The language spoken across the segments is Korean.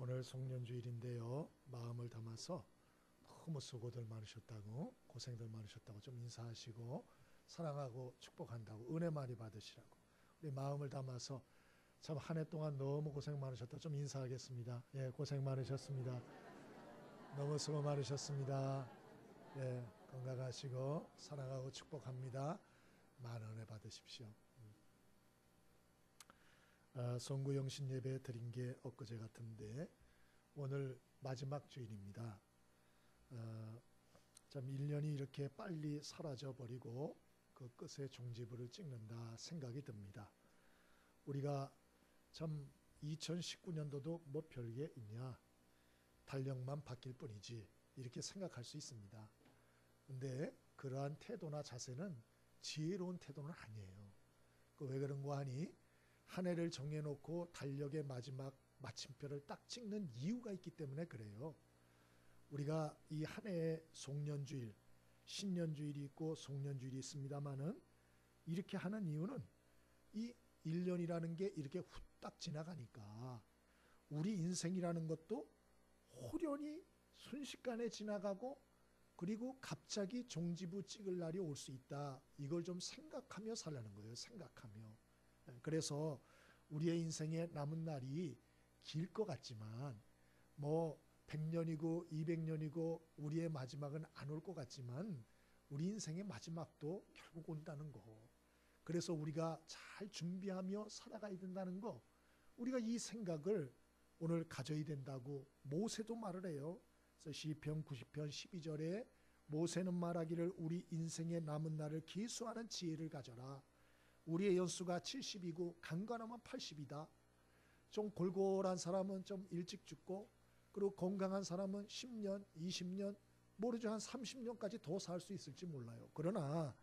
오늘 송년주일인데요. 마음을 담아서 너무 수고들 많으셨다고, 고생들 많으셨다고 좀 인사하시고, 사랑하고 축복한다고, 은혜 많이 받으시라고 우리 마음을 담아서 참 한 해 동안 너무 고생 많으셨다 좀 인사하겠습니다. 예, 고생 많으셨습니다. 너무 수고 많으셨습니다. 예, 건강하시고 사랑하고 축복합니다. 많은 은혜 받으십시오. 송구 영신 예배 드린 게 엊그제 같은데 오늘 마지막 주일입니다. 참 1년이 이렇게 빨리 사라져 버리고 그 끝에 종지부를 찍는다 생각이 듭니다. 우리가 참 2019년도도 뭐 별게 있냐, 달력만 바뀔 뿐이지 이렇게 생각할 수 있습니다. 근데 그러한 태도나 자세는 지혜로운 태도는 아니에요. 왜 그런 거 하니? 한 해를 정해놓고 달력의 마지막 마침표를 딱 찍는 이유가 있기 때문에 그래요. 우리가 이 한 해의 송년주일, 신년주일이 있고 송년주일이 있습니다마는 이렇게 하는 이유는 이 1년이라는 게 이렇게 후딱 지나가니까 우리 인생이라는 것도 호련히 순식간에 지나가고 그리고 갑자기 종지부 찍을 날이 올 수 있다. 이걸 좀 생각하며 살라는 거예요. 생각하며. 그래서 우리의 인생에 남은 날이 길 것 같지만 뭐 100년이고 200년이고 우리의 마지막은 안 올 것 같지만 우리 인생의 마지막도 결국 온다는 거. 그래서 우리가 잘 준비하며 살아가야 된다는 거. 우리가 이 생각을 오늘 가져야 된다고 모세도 말을 해요. 그래서 시편 90편 12절에 모세는 말하기를 우리 인생의 남은 날을 계수하는 지혜를 가져라. 우리의 연수가 70이고 강건하면 80이다. 좀 골골한 사람은 좀 일찍 죽고 그리고 건강한 사람은 10년, 20년, 모르죠. 한 30년까지 더 살 수 있을지 몰라요. 그러나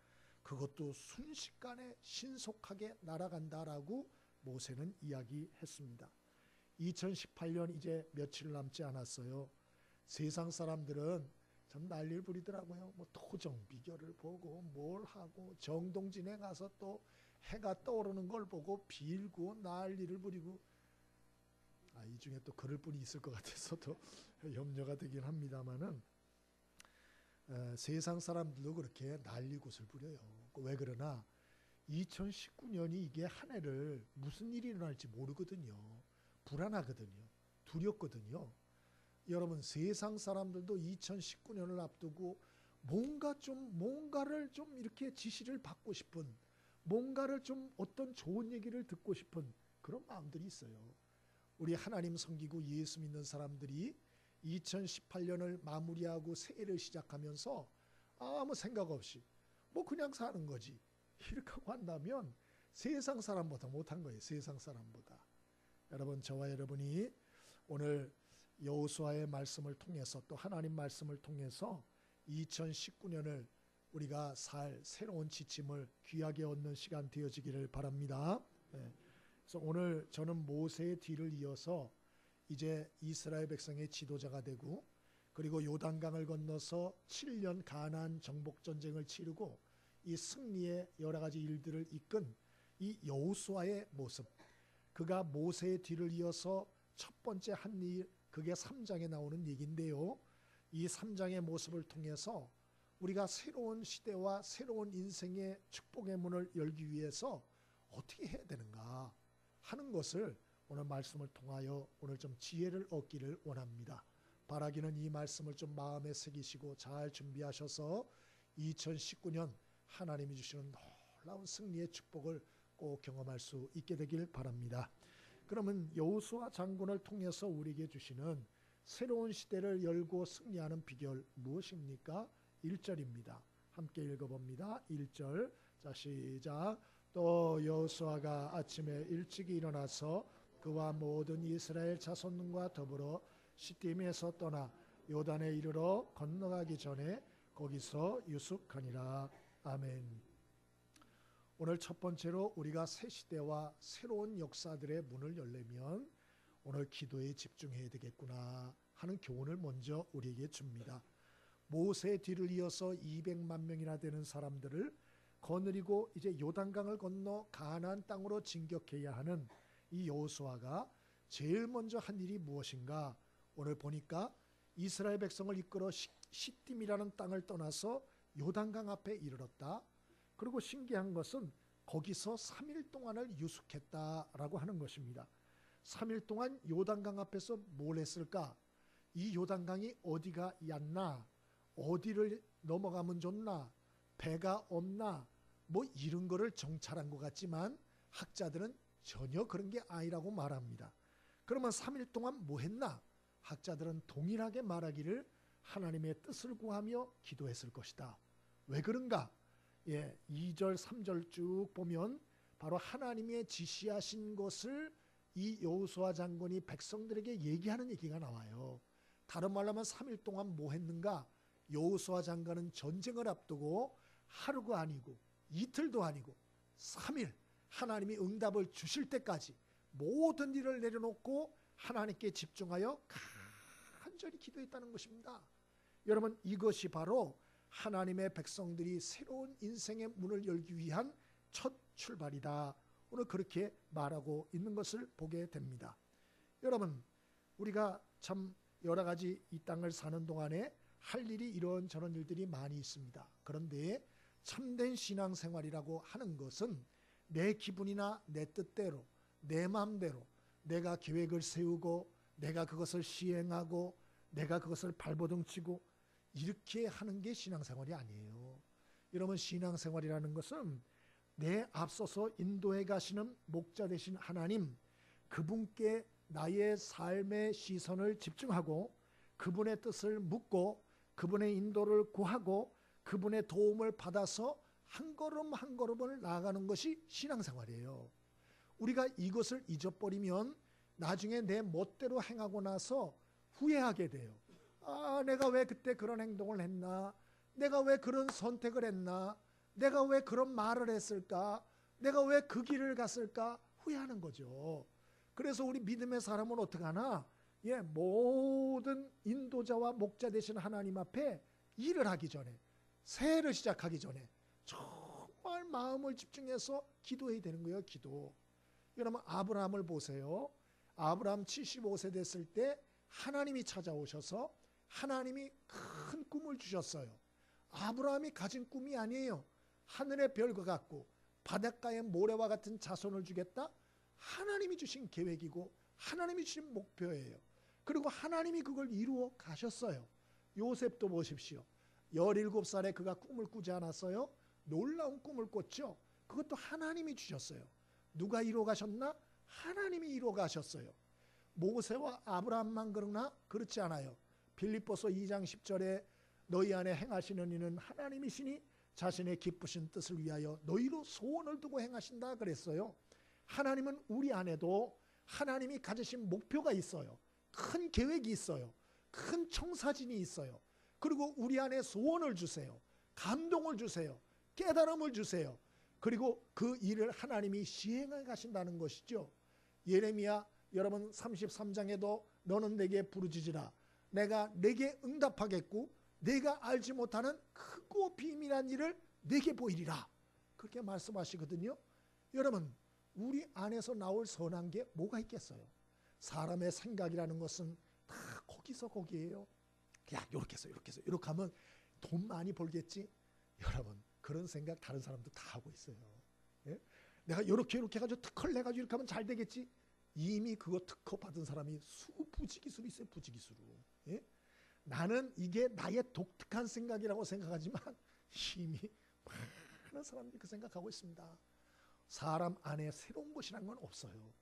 그것도 순식간에 신속하게 날아간다라고 모세는 이야기했습니다. 2018년 이제 며칠 남지 않았어요. 세상 사람들은 참 난리를 부리더라고요. 뭐 토정 비결을 보고 뭘 하고 정동진에 가서 또 해가 떠오르는 걸 보고 빌고 난리를 부리고, 이 중에 또 그럴 분이 있을 것 같아서 또 염려가 되긴 합니다만은 세상 사람들도 그렇게 난리굿을 부려요. 왜 그러나 2019년이 이게 한 해를 무슨 일이 일어날지 모르거든요. 불안하거든요. 두렵거든요. 여러분, 세상 사람들도 2019년을 앞두고 뭔가를 좀 이렇게 지시를 받고 싶은, 뭔가를 좀 어떤 좋은 얘기를 듣고 싶은 그런 마음들이 있어요. 우리 하나님 섬기고 예수 믿는 사람들이 2018년을 마무리하고 새해를 시작하면서 아무 생각 없이 뭐 그냥 사는 거지 이렇게 하고 한다면 세상 사람보다 못한 거예요. 세상 사람보다. 여러분, 저와 여러분이 오늘 여호수아의 말씀을 통해서 또 하나님 말씀을 통해서 2019년을 우리가 살 새로운 지침을 귀하게 얻는 시간 되어지기를 바랍니다. 그래서 오늘 저는 모세의 뒤를 이어서 이제 이스라엘 백성의 지도자가 되고 그리고 요단강을 건너서 7년 가나안 정복 전쟁을 치르고 이 승리의 여러 가지 일들을 이끈 이 여호수아의 모습, 그가 모세의 뒤를 이어서 첫 번째 한 일, 그게 3장에 나오는 얘기인데요. 이 3장의 모습을 통해서 우리가 새로운 시대와 새로운 인생의 축복의 문을 열기 위해서 어떻게 해야 되는가 하는 것을 오늘 말씀을 통하여 오늘 좀 지혜를 얻기를 원합니다. 바라기는 이 말씀을 좀 마음에 새기시고 잘 준비하셔서 2019년 하나님이 주시는 놀라운 승리의 축복을 꼭 경험할 수 있게 되길 바랍니다. 그러면 여호수아 장군을 통해서 우리에게 주시는 새로운 시대를 열고 승리하는 비결 무엇입니까? 1절입니다. 함께 읽어봅니다. 1절. 자, 시작. 또 여호수아가 아침에 일찍 일어나서 그와 모든 이스라엘 자손과 더불어 시딤에서 떠나 요단에 이르러 건너가기 전에 거기서 유숙하니라. 아멘. 오늘 첫 번째로 우리가 새 시대와 새로운 역사들의 문을 열려면 오늘 기도에 집중해야 되겠구나 하는 교훈을 먼저 우리에게 줍니다. 모세의 뒤를 이어서 200만 명이나 되는 사람들을 거느리고 이제 요단강을 건너 가나안 땅으로 진격해야 하는 이 여호수아가 제일 먼저 한 일이 무엇인가? 오늘 보니까 이스라엘 백성을 이끌어 시딤이라는 땅을 떠나서 요단강 앞에 이르렀다. 그리고 신기한 것은 거기서 3일 동안을 유숙했다라고 하는 것입니다. 3일 동안 요단강 앞에서 뭘 했을까? 이 요단강이 어디가 얕나? 어디를 넘어가면 좋나? 배가 없나? 뭐 이런 거를 정찰한 것 같지만 학자들은 전혀 그런 게 아니라고 말합니다. 그러면 3일 동안 뭐 했나? 학자들은 동일하게 말하기를 하나님의 뜻을 구하며 기도했을 것이다. 왜 그런가? 2절 3절 쭉 보면 바로 하나님의 지시하신 것을 이 여호수아 장군이 백성들에게 얘기하는 얘기가 나와요. 다른 말로 하면 3일 동안 뭐 했는가? 여호수아 장군은 전쟁을 앞두고 하루가 아니고 이틀도 아니고 3일 하나님이 응답을 주실 때까지 모든 일을 내려놓고 하나님께 집중하여 간절히 기도했다는 것입니다. 여러분, 이것이 바로 하나님의 백성들이 새로운 인생의 문을 열기 위한 첫 출발이다. 오늘 그렇게 말하고 있는 것을 보게 됩니다. 여러분, 우리가 참 여러 가지 이 땅을 사는 동안에 할 일이 이런저런 일들이 많이 있습니다. 그런데 참된 신앙생활이라고 하는 것은 내 기분이나 내 뜻대로 내 마음대로 내가 계획을 세우고 내가 그것을 시행하고 내가 그것을 발버둥치고 이렇게 하는 게 신앙생활이 아니에요. 여러분, 신앙생활이라는 것은 내 앞서서 인도해 가시는 목자 되신 하나님, 그분께 나의 삶의 시선을 집중하고 그분의 뜻을 묻고 그분의 인도를 구하고 그분의 도움을 받아서 한 걸음 한 걸음을 나아가는 것이 신앙생활이에요. 우리가 이것을 잊어버리면 나중에 내 멋대로 행하고 나서 후회하게 돼요. 내가 왜 그때 그런 행동을 했나? 내가 왜 그런 선택을 했나? 내가 왜 그런 말을 했을까? 내가 왜 그 길을 갔을까? 후회하는 거죠. 그래서 우리 믿음의 사람은 어떻게 하나? 모든 인도자와 목자 되신 하나님 앞에 일을 하기 전에, 새해를 시작하기 전에 정말 마음을 집중해서 기도해야 되는 거예요. 기도. 여러분, 아브라함을 보세요. 아브라함 75세 됐을 때 하나님이 찾아오셔서 하나님이 큰 꿈을 주셨어요. 아브라함이 가진 꿈이 아니에요. 하늘의 별과 같고 바닷가의 모래와 같은 자손을 주겠다. 하나님이 주신 계획이고 하나님이 주신 목표예요. 그리고 하나님이 그걸 이루어 가셨어요. 요셉도 보십시오. 17살에 그가 꿈을 꾸지 않았어요? 놀라운 꿈을 꿨죠. 그것도 하나님이 주셨어요. 누가 이루어 가셨나? 하나님이 이루어 가셨어요. 모세와 아브라함만 그러나? 그렇지 않아요. 빌립보서 2장 10절에 너희 안에 행하시는 이는 하나님이시니 자신의 기쁘신 뜻을 위하여 너희로 소원을 두고 행하신다 그랬어요. 하나님은 우리 안에도 하나님이 가지신 목표가 있어요. 큰 계획이 있어요. 큰 청사진이 있어요. 그리고 우리 안에 소원을 주세요. 감동을 주세요. 깨달음을 주세요. 그리고 그 일을 하나님이 시행해 가신다는 것이죠. 예레미야 여러분 33장에도 너는 내게 부르짖으라. 내가 내게 응답하겠고 내가 알지 못하는 크고 비밀한 일을 내게 보이리라. 그렇게 말씀하시거든요. 여러분, 우리 안에서 나올 선한 게 뭐가 있겠어요? 사람의 생각이라는 것은 다 거기서 거기에요. 야, 이렇게 해서 이렇게 해서 이렇게 하면 돈 많이 벌겠지. 여러분, 그런 생각 다른 사람도 다 하고 있어요. 내가 이렇게 해가지고 특허를 내가지고 이렇게 하면 잘 되겠지. 이미 그거 특허 받은 사람이 부지기수로 있어요. 부지기수로. 나는 이게 나의 독특한 생각이라고 생각하지만 이미 많은 사람들이 그 생각하고 있습니다. 사람 안에 새로운 것이란 건 없어요.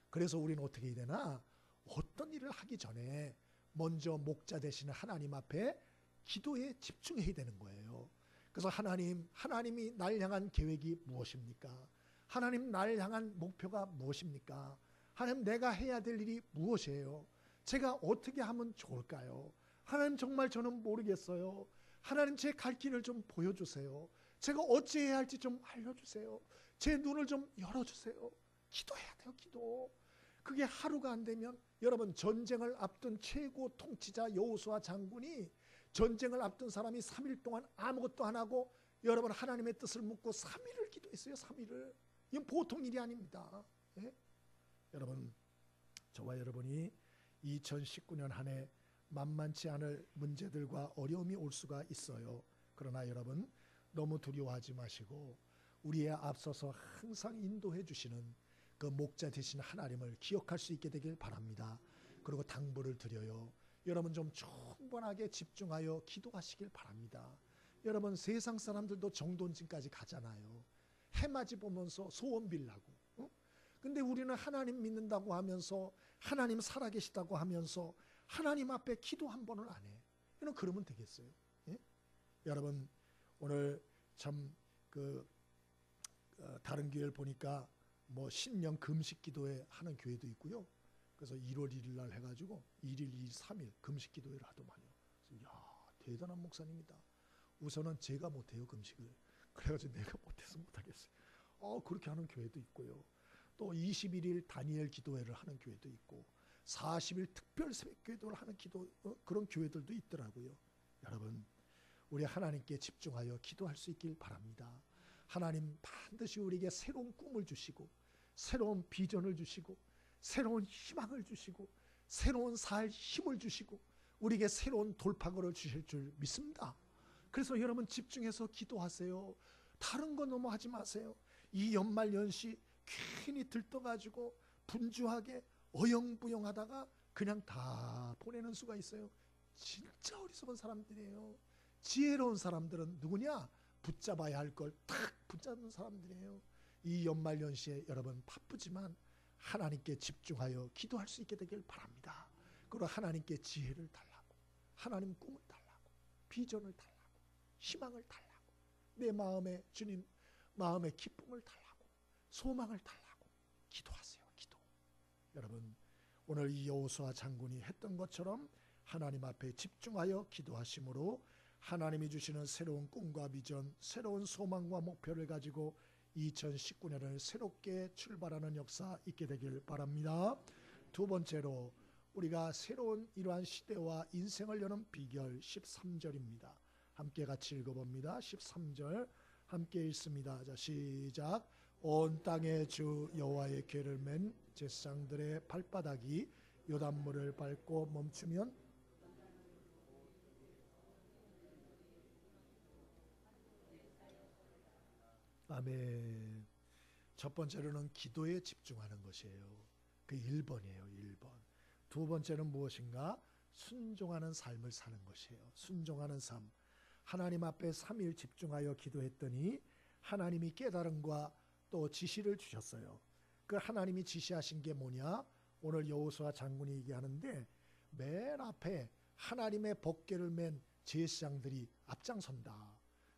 그래서 우리는 어떻게 해야 되나? 어떤 일을 하기 전에 먼저 목자 되시는 하나님 앞에 기도에 집중해야 되는 거예요. 그래서 하나님이 날 향한 계획이 무엇입니까? 하나님 날 향한 목표가 무엇입니까? 하나님 내가 해야 될 일이 무엇이에요? 제가 어떻게 하면 좋을까요? 하나님 정말 저는 모르겠어요. 하나님 제 갈 길을 좀 보여주세요. 제가 어찌해야 할지 좀 알려주세요. 제 눈을 좀 열어주세요. 기도해야 돼요. 기도. 그게 하루가 안 되면 여러분 전쟁을 앞둔 최고 통치자 여호수아 장군이 전쟁을 앞둔 사람이 3일 동안 아무것도 안 하고 여러분 하나님의 뜻을 묻고 3일을 기도했어요. 3일을. 이건 보통 일이 아닙니다. 여러분 저와 여러분이 2019년 한 해 만만치 않을 문제들과 어려움이 올 수가 있어요. 그러나 여러분 너무 두려워하지 마시고 우리의 앞서서 항상 인도해 주시는 그 목자 되신 하나님을 기억할 수 있게 되길 바랍니다. 그리고 당부를 드려요. 여러분 좀 충분하게 집중하여 기도하시길 바랍니다. 여러분 세상 사람들도 정돈진까지 가잖아요. 해맞이 보면서 소원 빌라고. 근데 우리는 하나님 믿는다고 하면서 하나님 살아계시다고 하면서 하나님 앞에 기도 한 번을 안 해. 이런 그러면 되겠어요? 예? 여러분 오늘 참 다른 교회를 보니까 뭐 신령 금식 기도회 하는 교회도 있고요. 그래서 1월 1일 날 해가지고 1일, 2일, 3일 금식 기도회를 하더만요. 그래서 야 대단한 목사님이다. 우선은 제가 못해요 금식을. 그래가지고 내가 못해서 못하겠어요. 그렇게 하는 교회도 있고요. 또 21일 다니엘 기도회를 하는 교회도 있고 40일 특별 새벽 기도를 하는 그런 교회들도 있더라고요. 여러분 우리 하나님께 집중하여 기도할 수 있길 바랍니다. 하나님 반드시 우리에게 새로운 꿈을 주시고 새로운 비전을 주시고 새로운 희망을 주시고 새로운 살 힘을 주시고 우리에게 새로운 돌파구를 주실 줄 믿습니다. 그래서 여러분 집중해서 기도하세요. 다른 거 너무 하지 마세요. 이 연말연시 괜히 들떠가지고 분주하게 어영부영하다가 그냥 다 보내는 수가 있어요. 진짜 어리석은 사람들이에요. 지혜로운 사람들은 누구냐? 붙잡아야 할 걸 탁 붙잡는 사람들이에요. 이 연말연시에 여러분 바쁘지만 하나님께 집중하여 기도할 수 있게 되길 바랍니다. 그리고 하나님께 지혜를 달라고, 하나님 꿈을 달라고, 비전을 달라고, 희망을 달라고, 내 마음에 주님 마음의 기쁨을 달라고, 소망을 달라고 기도하세요. 기도. 여러분 오늘 이 여호수아 장군이 했던 것처럼 하나님 앞에 집중하여 기도하심으로 하나님이 주시는 새로운 꿈과 비전, 새로운 소망과 목표를 가지고 2019년을 새롭게 출발하는 역사 있게 되길 바랍니다. 두 번째로 우리가 새로운 이러한 시대와 인생을 여는 비결 13절입니다. 함께 같이 읽어봅니다. 13절 함께 읽습니다. 자, 시작. 온 땅의 주 여호와의 궤를 맨 제사장들의 발바닥이 요단물을 밟고 멈추면 아멘. 첫 번째로는 기도에 집중하는 것이에요. 그 1번이에요. 1번. 두 번째는 무엇인가? 순종하는 삶을 사는 것이에요. 순종하는 삶. 하나님 앞에 3일 집중하여 기도했더니 하나님이 깨달음과 또 지시를 주셨어요. 그 하나님이 지시하신 게 뭐냐? 오늘 여호수아 장군이 얘기하는데 맨 앞에 하나님의 법궤를 맨 제사장들이 앞장선다.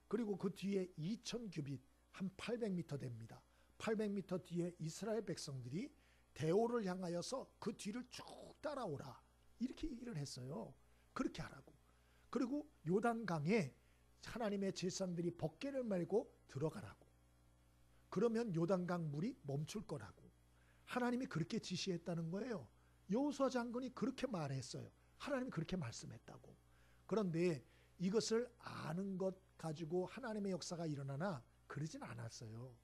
그리고 그 뒤에 2000규빗 한 800m 됩니다. 800m 뒤에 이스라엘 백성들이 대오를 향하여서 그 뒤를 쭉 따라오라. 이렇게 얘기를 했어요. 그렇게 하라고. 그리고 요단강에 하나님의 제사장들이 법궤를 메고 들어가라고. 그러면 요단강 물이 멈출 거라고. 하나님이 그렇게 지시했다는 거예요. 여호수아 장군이 그렇게 말했어요. 하나님이 그렇게 말씀했다고. 그런데 이것을 아는 것 가지고 하나님의 역사가 일어나나 그러진 않았어요.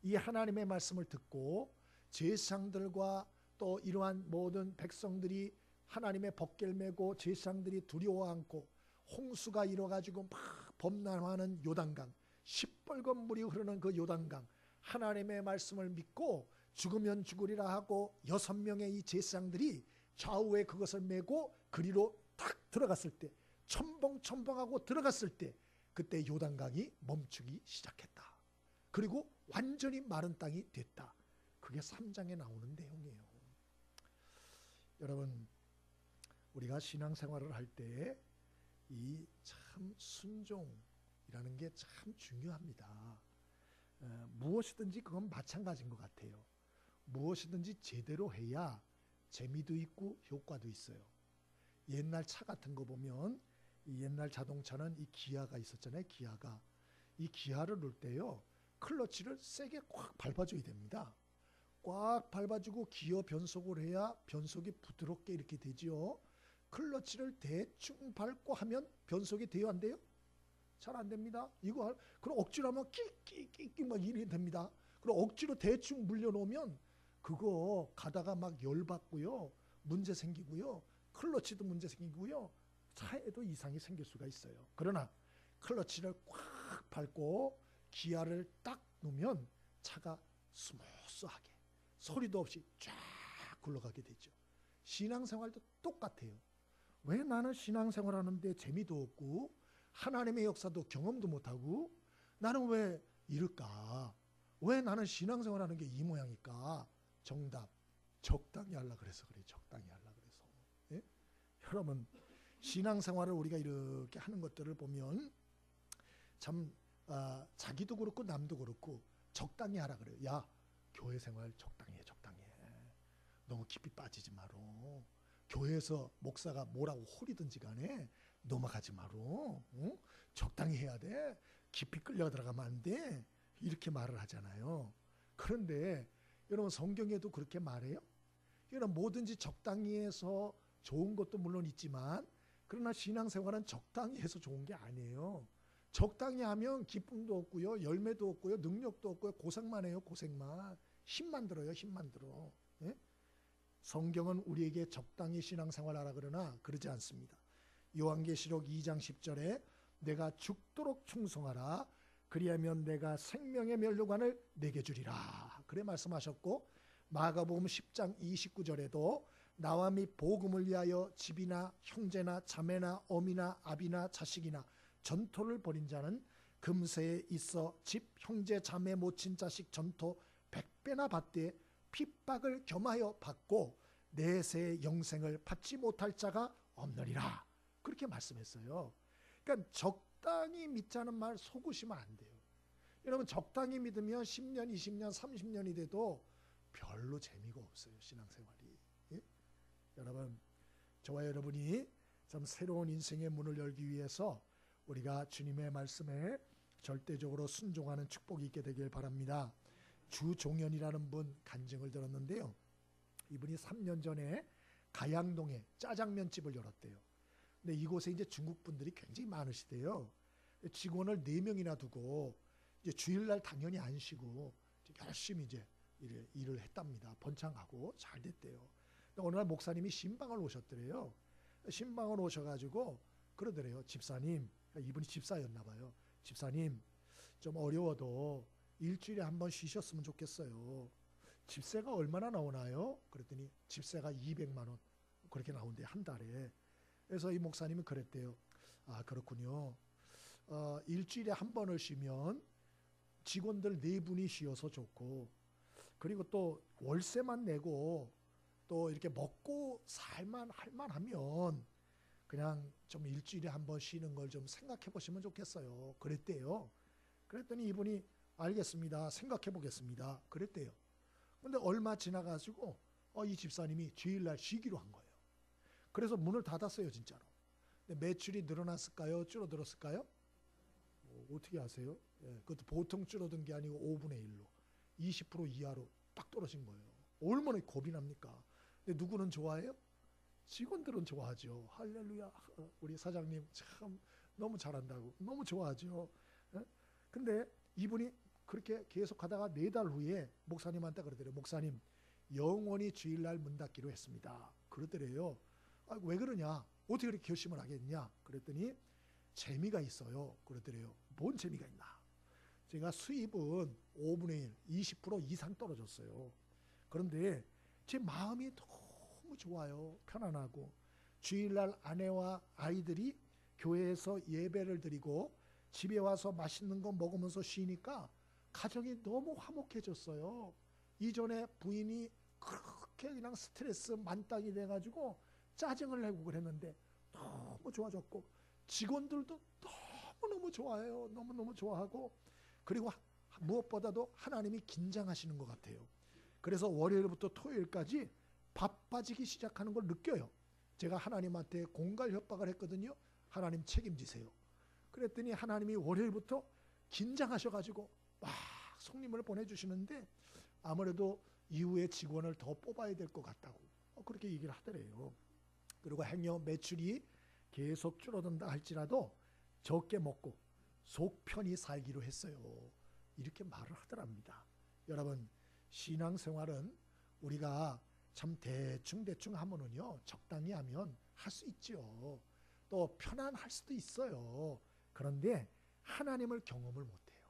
이 하나님의 말씀을 듣고 제사장들과 또 이러한 모든 백성들이 하나님의 법궤를 메고 제사장들이 두려워 않고 홍수가 일어가지고 막 범람하는 요단강, 시뻘건 물이 흐르는 그 요단강, 하나님의 말씀을 믿고 죽으면 죽으리라 하고 6명의 이 제사장들이 좌우에 그것을 메고 그리로 딱 들어갔을 때, 첨벙첨벙하고 들어갔을 때 그때 요단강이 멈추기 시작했다. 그리고 완전히 마른 땅이 됐다. 그게 3장에 나오는 내용이에요. 여러분 우리가 신앙생활을 할 때 이 참 순종이라는 게 참 중요합니다. 무엇이든지 그건 마찬가지인 것 같아요. 무엇이든지 제대로 해야 재미도 있고 효과도 있어요. 옛날 차 같은 거 보면 이 옛날 자동차는 이 기아가 있었잖아요. 기아가. 이 기아를 넣을 때요. 클러치를 세게 꽉 밟아줘야 됩니다. 꽉 밟아주고 기어 변속을 해야 변속이 부드럽게 이렇게 되지요. 클러치를 대충 밟고 하면 변속이 돼요, 안 돼요? 잘 안 됩니다. 이거 그럼 억지로 하면 끼끼끼끼 막 이렇게 됩니다. 그럼 억지로 대충 물려놓으면 그거 가다가 막 열받고요. 문제 생기고요. 클러치도 문제 생기고요. 차에도 이상이 생길 수가 있어요. 그러나 클러치를 꽉 밟고 기아를 딱 놓으면 차가 스무스하게 소리도 없이 쫙 굴러가게 되죠. 신앙생활도 똑같아요. 왜 나는 신앙생활 하는데 재미도 없고 하나님의 역사도 경험도 못하고 나는 왜 이럴까? 왜 나는 신앙생활 하는 게 이 모양일까? 정답, 적당히 하려고 그래서 그래. 적당히 하려고 그래서. 예? 여러분, 신앙생활을 우리가 이렇게 하는 것들을 보면 참 자기도 그렇고 남도 그렇고 적당히 하라 그래요. 야, 교회 생활 적당히 해. 적당히 해. 너무 깊이 빠지지 마로. 교회에서 목사가 뭐라고 홀이든지 간에 넘어가지 마로. 응? 적당히 해야 돼. 깊이 끌려 들어가면 안 돼. 이렇게 말을 하잖아요. 그런데 여러분 성경에도 그렇게 말해요? 여러분 뭐든지 적당히 해서 좋은 것도 물론 있지만 그러나 신앙생활은 적당히 해서 좋은 게 아니에요. 적당히 하면 기쁨도 없고요. 열매도 없고요. 능력도 없고요. 고생만 해요. 고생만. 힘만 들어요. 힘만 들어. 예? 성경은 우리에게 적당히 신앙생활하라 그러나 그러지 않습니다. 요한계시록 2장 10절에 내가 죽도록 충성하라. 그리하면 내가 생명의 면류관을 내게 주리라. 그래 말씀하셨고 마가복음 10장 29절에도 나와 및 복음을 위하여 집이나 형제나 자매나 어미나 아비나 자식이나 전토를 벌인 자는 금세에 있어 집 형제 자매 모친 자식 전토 100배나 받되 핍박을 겸하여 받고 내세의 영생을 받지 못할 자가 없느니라. 그렇게 말씀했어요. 그러니까 적당히 믿자는 말 속으시면 안 돼요. 여러분 적당히 믿으면 10년, 20년, 30년이 돼도 별로 재미가 없어요. 신앙생활이. 예? 여러분 저와 여러분이 참 새로운 인생의 문을 열기 위해서 우리가 주님의 말씀에 절대적으로 순종하는 축복이 있게 되길 바랍니다. 주종현이라는 분 간증을 들었는데요. 이분이 3년 전에 가양동에 짜장면집을 열었대요. 근데 이곳에 이제 중국 분들이 굉장히 많으시대요. 직원을 4명이나 두고 이제 주일날 당연히 안 쉬고 열심히 이제 일을 했답니다. 번창하고 잘 됐대요. 근데 어느 날 목사님이 신방을 오셨더래요. 신방을 오셔가지고 그러더래요. 집사님, 이분이 집사였나 봐요. 집사님, 좀 어려워도 일주일에 한 번 쉬셨으면 좋겠어요. 집세가 얼마나 나오나요? 그랬더니 집세가 200만 원 그렇게 나온대요. 한 달에. 그래서 이 목사님은 그랬대요. 아 그렇군요. 일주일에 한 번을 쉬면 직원들 4분이 쉬어서 좋고 그리고 또 월세만 내고 또 이렇게 먹고 살만 할만하면 그냥 좀 일주일에 한 번 쉬는 걸 좀 생각해 보시면 좋겠어요. 그랬대요. 그랬더니 이분이 알겠습니다. 생각해 보겠습니다. 그랬대요. 근데 얼마 지나가지고 이 집사님이 주일날 쉬기로 한 거예요. 그래서 문을 닫았어요. 진짜로. 근데 매출이 늘어났을까요? 줄어들었을까요? 어떻게 아세요? 예, 그것도 보통 줄어든 게 아니고 5분의 1로 20% 이하로 딱 떨어진 거예요. 얼마나 겁이 납니까? 근데 누구는 좋아해요? 직원들은 좋아하죠. 할렐루야. 우리 사장님 참 너무 잘한다고 너무 좋아하죠. 예? 근데 이분이 그렇게 계속 하다가 4달 후에 목사님한테 그러더래요. 목사님 영원히 주일날 문 닫기로 했습니다. 그러더래요. 왜 그러냐? 어떻게 그렇게 결심을 하겠냐? 그랬더니 재미가 있어요. 그러더래요. 뭔 재미가 있나? 제가 수입은 5분의 1, 20% 이상 떨어졌어요. 그런데 제 마음이 너무 좋아요. 편안하고 주일날 아내와 아이들이 교회에서 예배를 드리고 집에 와서 맛있는 거 먹으면서 쉬니까 가정이 너무 화목해졌어요. 이전에 부인이 그렇게 그냥 스트레스 만땅이 돼가지고 짜증을 내고 그랬는데 너무 좋아졌고 직원들도 너무너무 좋아해요. 너무너무 좋아하고 그리고 무엇보다도 하나님이 긴장하시는 것 같아요. 그래서 월요일부터 토요일까지 바빠지기 시작하는 걸 느껴요. 제가 하나님한테 공갈 협박을 했거든요. 하나님 책임지세요. 그랬더니 하나님이 월요일부터 긴장하셔가지고 막 손님을 보내주시는데 아무래도 이후에 직원을 더 뽑아야 될 것 같다고 그렇게 얘기를 하더래요. 그리고 행여 매출이 계속 줄어든다 할지라도 적게 먹고 속 편히 살기로 했어요. 이렇게 말을 하더랍니다. 여러분 신앙생활은 우리가 참 대충 하면은요, 적당히 하면 할 수 있죠. 또 편안할 수도 있어요. 그런데 하나님을 경험을 못해요.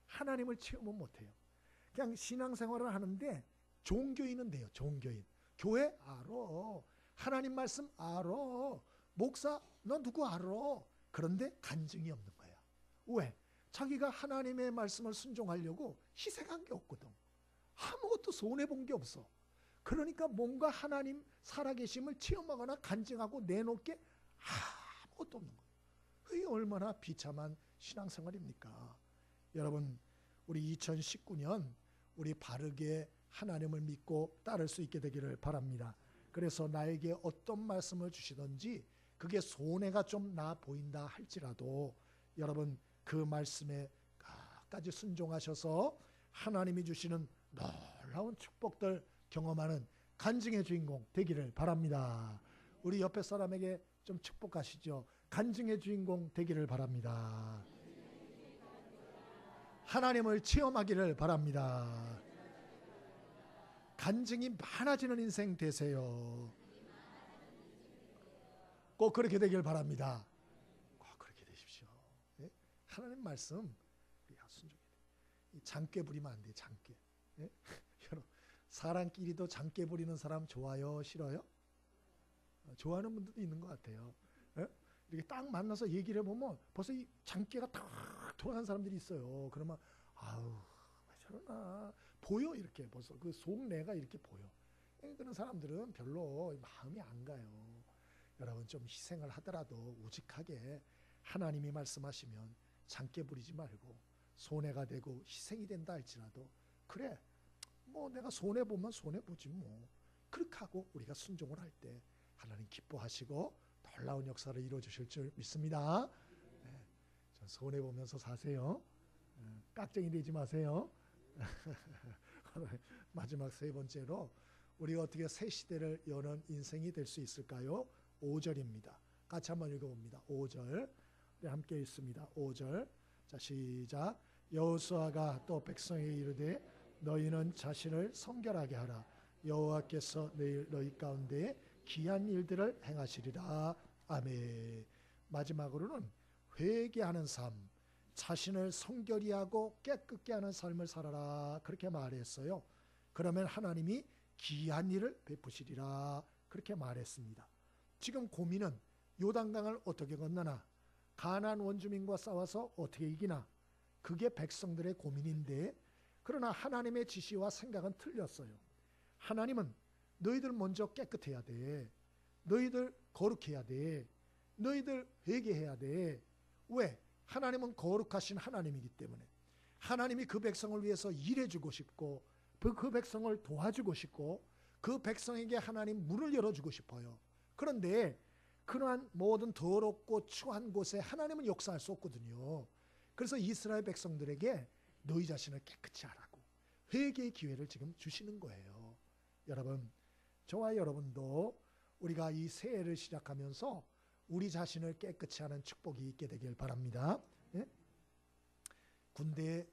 하나님을 체험은 못해요. 그냥 신앙생활을 하는데 종교인은 돼요. 종교인. 교회 알아. 하나님 말씀 알아. 목사 너 누구 알아. 그런데 간증이 없는 거야. 왜? 자기가 하나님의 말씀을 순종하려고 희생한 게 없거든. 아무것도 손해본 게 없어. 그러니까 뭔가 하나님 살아계심을 체험하거나 간증하고 내놓을 게 아무것도 없는 거예요. 그게 얼마나 비참한 신앙생활입니까? 여러분, 우리 2019년 우리 바르게 하나님을 믿고 따를 수 있게 되기를 바랍니다. 그래서 나에게 어떤 말씀을 주시든지 그게 손해가 좀 나 보인다 할지라도 여러분 그 말씀에 끝까지 순종하셔서 하나님이 주시는 놀라운 축복들 경험하는 간증의 주인공 되기를 바랍니다. 우리 옆에 사람에게 좀 축복하시죠. 간증의 주인공 되기를 바랍니다. 하나님을 체험하기를 바랍니다. 간증이 많아지는 인생 되세요. 꼭 그렇게 되길 바랍니다. 꼭 그렇게 되십시오. 예? 하나님 말씀 우리가 순종해야 돼. 장깨 부리면 안 돼. 장깨. 예? 여러분, 사람끼리도 장깨 부리는 사람 좋아요? 싫어요? 좋아하는 분들도 있는 것 같아요. 예? 이렇게 딱 만나서 얘기를 해보면 벌써 이 장깨가 딱 돌아간 사람들이 있어요. 그러면 아우 왜 저러나 보여. 이렇게 벌써 그 속내가 이렇게 보여. 그런 사람들은 별로 마음이 안 가요. 여러분 좀 희생을 하더라도 우직하게 하나님이 말씀하시면 장깨 부리지 말고 손해가 되고 희생이 된다 할지라도 그래 뭐 내가 손해보면 손해보지 뭐 그렇게 하고 우리가 순종을 할 때 하나님 기뻐하시고 놀라운 역사를 이루어주실 줄 믿습니다. 네, 전 손해보면서 사세요. 깍쟁이 되지 마세요. 마지막 세 번째로 우리가 어떻게 새 시대를 여는 인생이 될 수 있을까요? 5절입니다. 같이 한번 읽어봅니다. 5절 우리 함께 읽습니다. 5절 자 시작. 여호수아가 또 백성에게 이르되 너희는 자신을 성결하게 하라. 여호와께서 내일 너희 가운데 기한 일들을 행하시리라. 아멘. 마지막으로는 회개하는 삶, 자신을 성결히 하고 깨끗게 하는 삶을 살아라. 그렇게 말했어요. 그러면 하나님이 기한 일을 베푸시리라. 그렇게 말했습니다. 지금 고민은 요단강을 어떻게 건너나 가나안 원주민과 싸워서 어떻게 이기나 그게 백성들의 고민인데 그러나 하나님의 지시와 생각은 틀렸어요. 하나님은 너희들 먼저 깨끗해야 돼. 너희들 거룩해야 돼. 너희들 회개해야 돼. 왜? 하나님은 거룩하신 하나님이기 때문에 하나님이 그 백성을 위해서 일해주고 싶고 그 백성을 도와주고 싶고 그 백성에게 하나님 문을 열어주고 싶어요. 그런데 그러한 모든 더럽고 추한 곳에 하나님은 역사할 수 없거든요. 그래서 이스라엘 백성들에게 너희 자신을 깨끗이 하라고 회개의 기회를 지금 주시는 거예요. 여러분, 저와 여러분도 우리가 이 새해를 시작하면서 우리 자신을 깨끗이 하는 축복이 있게 되길 바랍니다. 예? 군대에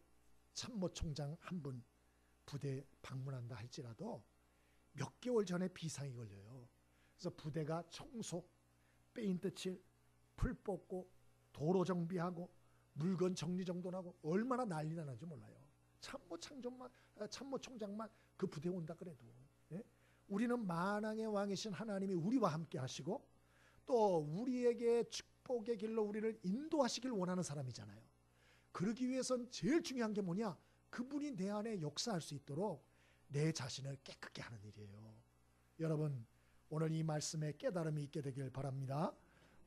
참모총장 한 분 부대 방문한다 할지라도 몇 개월 전에 비상이 걸려요. 그래서 부대가 청소, 페인트 칠, 풀 뽑고 도로 정비하고 물건 정리정돈하고 얼마나 난리나 나는지 몰라요. 참모총장만 그 부대에 온다 그래도. 예? 우리는 만왕의 왕이신 하나님이 우리와 함께 하시고 또 우리에게 축복의 길로 우리를 인도하시길 원하는 사람이잖아요. 그러기 위해선 제일 중요한 게 뭐냐? 그분이 내 안에 역사할 수 있도록 내 자신을 깨끗게 하는 일이에요. 여러분, 오늘 이 말씀에 깨달음이 있게 되길 바랍니다.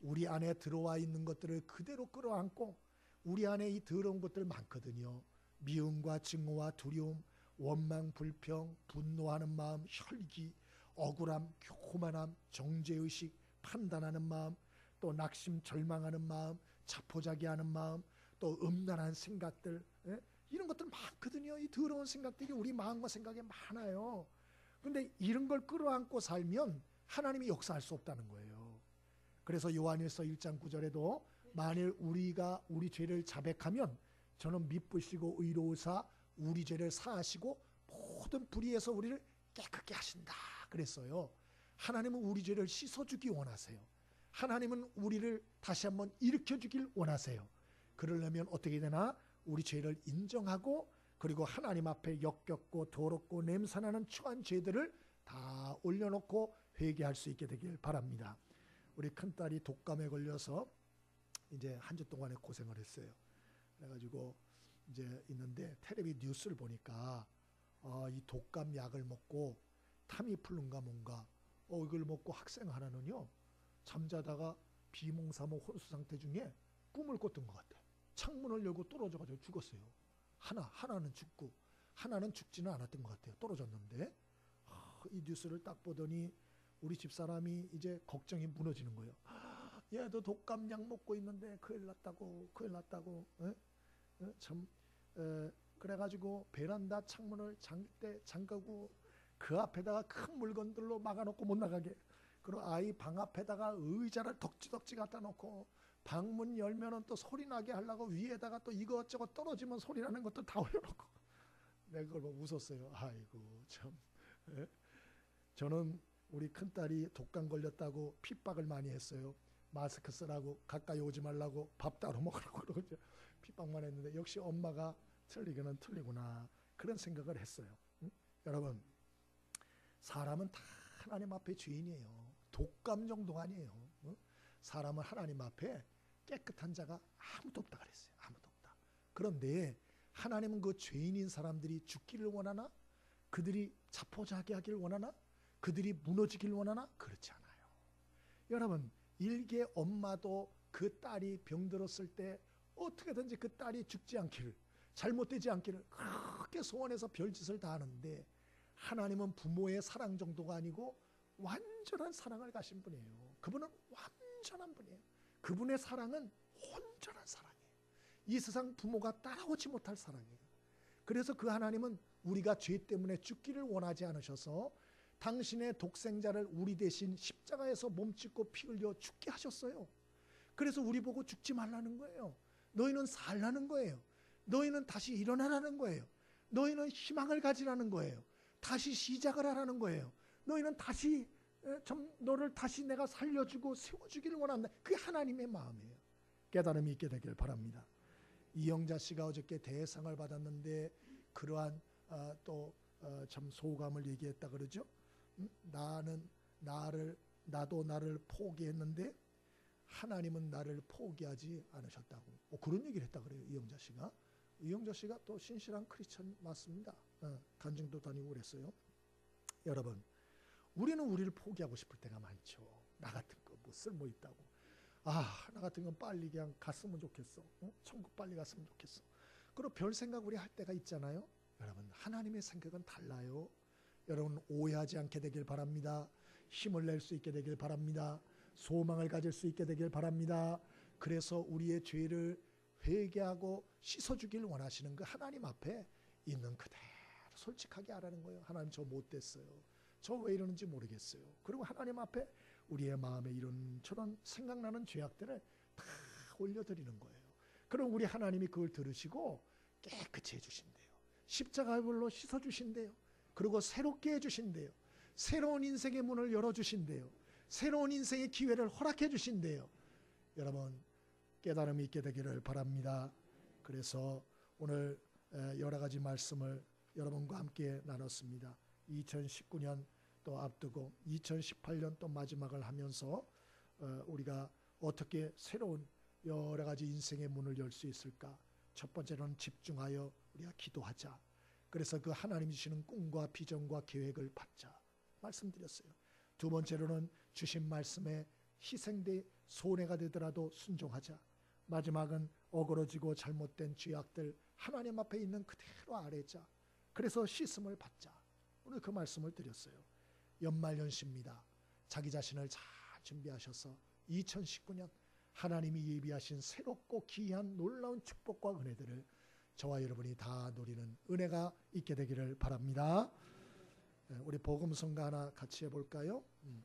우리 안에 들어와 있는 것들을 그대로 끌어안고 우리 안에 이 더러운 것들 많거든요. 미움과 증오와 두려움, 원망, 불평, 분노하는 마음, 혈기, 억울함, 교만함, 정죄의식, 판단하는 마음, 또 낙심, 절망하는 마음, 자포자기하는 마음, 또 음란한 생각들, 이런 것들 많거든요. 이 더러운 생각들이 우리 마음과 생각에 많아요. 그런데 이런 걸 끌어안고 살면 하나님이 역사할 수 없다는 거예요. 그래서 요한일서 1장 9절에도 만일 우리가 우리 죄를 자백하면 저는 미쁘시고 의로우사 우리 죄를 사하시고 모든 불의에서 우리를 깨끗게 하신다 그랬어요. 하나님은 우리 죄를 씻어주기 원하세요. 하나님은 우리를 다시 한번 일으켜주길 원하세요. 그러려면 어떻게 되나? 우리 죄를 인정하고 그리고 하나님 앞에 역겹고 더럽고 냄새나는 추한 죄들을 다 올려놓고 회개할 수 있게 되길 바랍니다. 우리 큰딸이 독감에 걸려서 이제 한 주 동안에 고생을 했어요. 그래가지고 이제 있는데 텔레비 뉴스를 보니까 이 독감 약을 먹고 타미플루인가 뭔가 이걸 먹고 학생 하나는요 잠자다가 비몽사몽 혼수 상태 중에 꿈을 꿨던 것 같아요. 창문을 열고 떨어져가지고 죽었어요. 하나는 죽고 하나는 죽지는 않았던 것 같아요. 떨어졌는데 이 뉴스를 딱 보더니 우리 집사람이 이제 걱정이 무너지는 거예요. 얘도 독감약 먹고 있는데 큰일 났다고 참 그래가지고 베란다 창문을 잠가고 그 앞에다가 큰 물건들로 막아놓고 못 나가게, 그리고 아이 방 앞에다가 의자를 덕지덕지 갖다 놓고 방문 열면은 또 소리 나게 하려고 위에다가 또 이것저것 떨어지면 소리 나는 것도 다 올려놓고 내가 그걸 보고 웃었어요. 아이고 참. 저는 우리 큰딸이 독감 걸렸다고 핍박을 많이 했어요. 마스크 쓰라고, 가까이 오지 말라고, 밥 따로 먹으라고 그러고 핍박만 했는데 역시 엄마가 틀리기는 틀리구나 그런 생각을 했어요. 여러분, 사람은 다 하나님 앞에 죄인이에요. 독감 정도가 아니에요. 사람은 하나님 앞에 깨끗한 자가 아무도 없다 그랬어요. 아무도 없다. 그런데 하나님은 그 죄인인 사람들이 죽기를 원하나? 그들이 자포자기하기를 원하나? 그들이 무너지기를 원하나? 그렇지 않아요. 여러분, 일개 엄마도 그 딸이 병들었을 때 어떻게든지 그 딸이 죽지 않기를, 잘못되지 않기를 그렇게 소원해서 별짓을 다 하는데, 하나님은 부모의 사랑 정도가 아니고 완전한 사랑을 가신 분이에요. 그분은 완전한 분이에요. 그분의 사랑은 온전한 사랑이에요. 이 세상 부모가 따라오지 못할 사랑이에요. 그래서 그 하나님은 우리가 죄 때문에 죽기를 원하지 않으셔서 당신의 독생자를 우리 대신 십자가에서 몸짓고 피 흘려 죽게 하셨어요. 그래서 우리 보고 죽지 말라는 거예요. 너희는 살라는 거예요. 너희는 다시 일어나라는 거예요. 너희는 희망을 가지라는 거예요. 다시 시작을 하라는 거예요. 너희는 다시 너를 다시 내가 살려주고 세워주기를 원한다. 그게 하나님의 마음이에요. 깨달음이 있게 되길 바랍니다. 이영자 씨가 어저께 대상을 받았는데 그러한 또 참 소감을 얘기했다 그러죠. 나도 나를 포기했는데 하나님은 나를 포기하지 않으셨다고. 그런 얘기를 했다 그래요. 이영자 씨가. 이영자 씨가 또 신실한 크리스천 맞습니다. 간증도 다니고 그랬어요. 여러분, 우리는 우리를 포기하고 싶을 때가 많죠. 나 같은 거 뭐 쓸모 있다고. 나 같은 건 빨리 그냥 갔으면 좋겠어. 천국 빨리 갔으면 좋겠어. 그리고 별 생각 우리 할 때가 있잖아요. 여러분, 하나님의 생각은 달라요. 여러분, 오해하지 않게 되길 바랍니다. 힘을 낼 수 있게 되길 바랍니다. 소망을 가질 수 있게 되길 바랍니다. 그래서 우리의 죄를 회개하고 씻어주길 원하시는 그 하나님 앞에 있는 그대로 솔직하게 하라는 거예요. 하나님, 저 못됐어요. 저 왜 이러는지 모르겠어요. 그리고 하나님 앞에 우리의 마음에 이런저런 생각나는 죄악들을 다 올려드리는 거예요. 그럼 우리 하나님이 그걸 들으시고 깨끗이 해주신대요. 십자가불로 씻어주신대요. 그리고 새롭게 해주신대요. 새로운 인생의 문을 열어주신대요. 새로운 인생의 기회를 허락해 주신대요. 여러분, 깨달음이 있게 되기를 바랍니다. 그래서 오늘 여러 가지 말씀을 여러분과 함께 나눴습니다. 2019년 또 앞두고 2018년 또 마지막을 하면서 우리가 어떻게 새로운 여러 가지 인생의 문을 열 수 있을까? 첫 번째로는 집중하여 우리가 기도하자. 그래서 그 하나님 주시는 꿈과 비전과 계획을 받자 말씀드렸어요. 두 번째로는 주신 말씀에 희생돼 손해가 되더라도 순종하자. 마지막은 어그러지고 잘못된 죄악들 하나님 앞에 있는 그대로 아뢰자. 그래서 씻음을 받자. 오늘 그 말씀을 드렸어요. 연말연시입니다. 자기 자신을 잘 준비하셔서 2019년 하나님이 예비하신 새롭고 귀한 놀라운 축복과 은혜들을 저와 여러분이 다 누리는 은혜가 있게 되기를 바랍니다. 우리 복음성가 하나 같이 해볼까요?